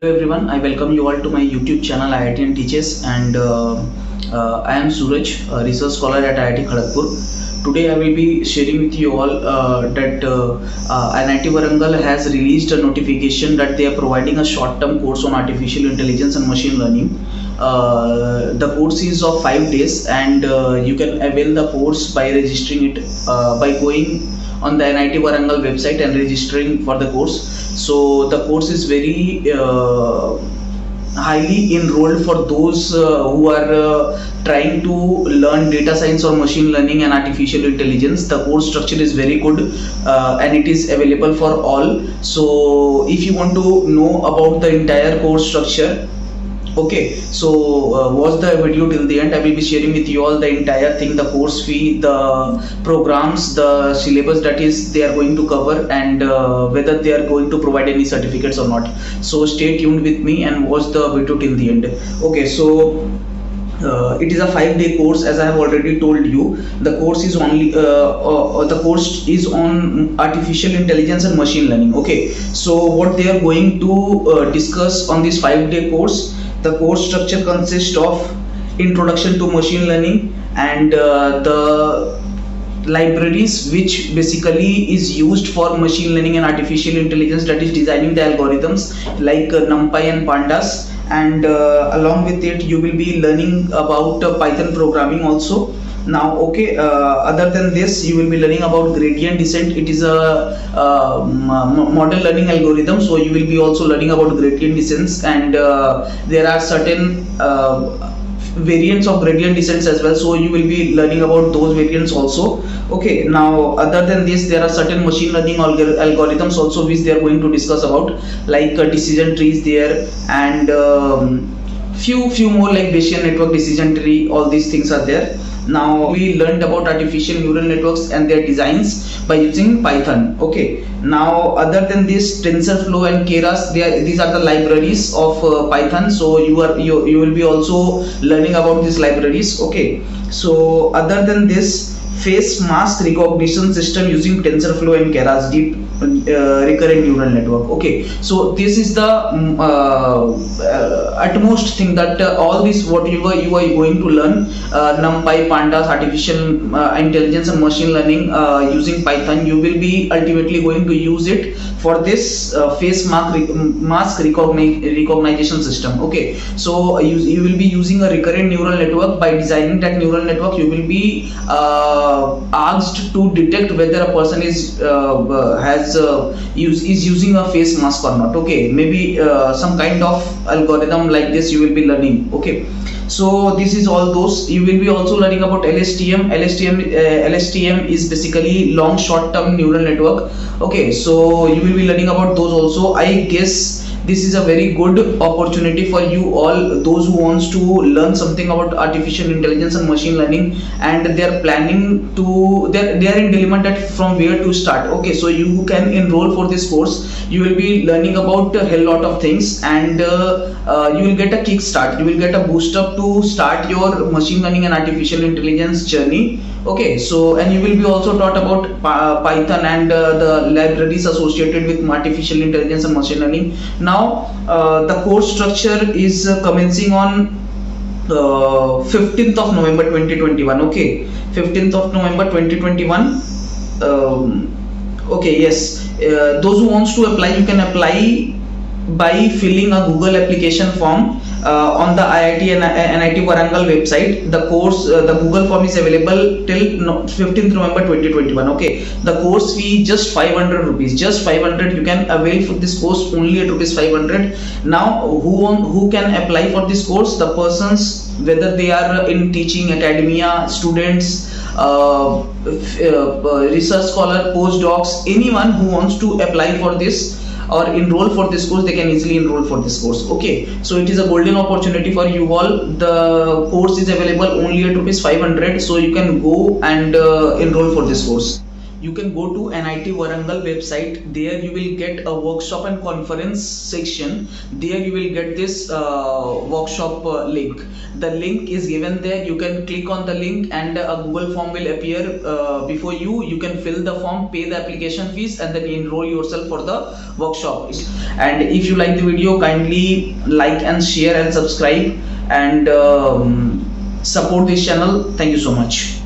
Hello everyone, I welcome you all to my YouTube channel IIT and Teaches, and I am Suraj, a research scholar at IIT Kharagpur. Today I will be sharing with you all that NIT Warangal has released a notification that they are providing a short-term course on artificial intelligence and machine learning. The course is of 5 days, and you can avail the course by registering it by going on the NIT Warangal website and registering for the course. So the course is very highly enrolled for those who are trying to learn data science or machine learning and artificial intelligence. The course structure is very good and it is available for all. So if you want to know about the entire course structure, okay, so watch the video till the end. I will be sharing with you all the entire thing, the course fee, the programs, the syllabus that is they are going to cover, and whether they are going to provide any certificates or not. So stay tuned with me and watch the video till the end. Okay, so it is a 5-day course, as I have already told you. The course is on artificial intelligence and machine learning. Okay, so what they are going to discuss on this 5-day course, the course structure consists of introduction to machine learning and the libraries which basically is used for machine learning and artificial intelligence, that is designing the algorithms like NumPy and Pandas, and along with it you will be learning about Python programming also. Now okay, other than this you will be learning about gradient descent. It is a model learning algorithm, so you will be also learning about gradient descents, and there are certain variants of gradient descents as well, so you will be learning about those variants also. Okay, now other than this there are certain machine learning algorithms also which they are going to discuss about, like decision trees there, and few more like Bayesian network decision tree. All these things are there. Now we learned about artificial neural networks and their designs by using Python. Okay, now other than this, TensorFlow and Keras, these are the libraries of Python, so you will be also learning about these libraries. Okay, so other than this, face mask recognition system using TensorFlow and Keras, deep recurrent neural network. Okay, so this is the utmost thing that all this what you are going to learn, NumPy, Pandas, artificial intelligence and machine learning using Python. You will be ultimately going to use it for this face mask recognition system. Okay, so you will be using a recurrent neural network. By designing that neural network, you will be asked to detect whether a person is using a face mask or not. Okay, maybe some kind of algorithm like this you will be learning. Okay, so this is all those. You will be also learning about LSTM. LSTM is basically long short term neural network. Okay, so you will be learning about those also. I guess this is a very good opportunity for you all, those who wants to learn something about artificial intelligence and machine learning, and they are planning to, they are in dilemma that from where to start. Okay, so you can enroll for this course. You will be learning about a hell lot of things, and you will get a kickstart, you will get a boost up to start your machine learning and artificial intelligence journey. Okay, so and you will be also taught about Python and the libraries associated with artificial intelligence and machine learning. Now the course structure is commencing on 15th of November 2021. Okay, 15th of November 2021. Okay, yes, those who wants to apply, you can apply by filling a Google application form on the IIT and NIT Warangal website. The course, the Google form is available till 15th November 2021. Okay, the course fee just 500 rupees, just 500. You can avail for this course only at rupees 500. Now who can apply for this course? The persons, whether they are in teaching, academia, students, research scholar, postdocs, anyone who wants to apply for this or enroll for this course, they can easily enroll for this course. Okay, so it is a golden opportunity for you all. The course is available only at rupees 500, so you can go and enroll for this course. you can go to NIT Warangal website. There you will get a workshop and conference section. There you will get this workshop link. The link is given there. You can click on the link and a Google form will appear before you. You can fill the form, pay the application fees, and then enroll yourself for the workshop. And if you like the video, kindly like and share and subscribe and support this channel. Thank you so much.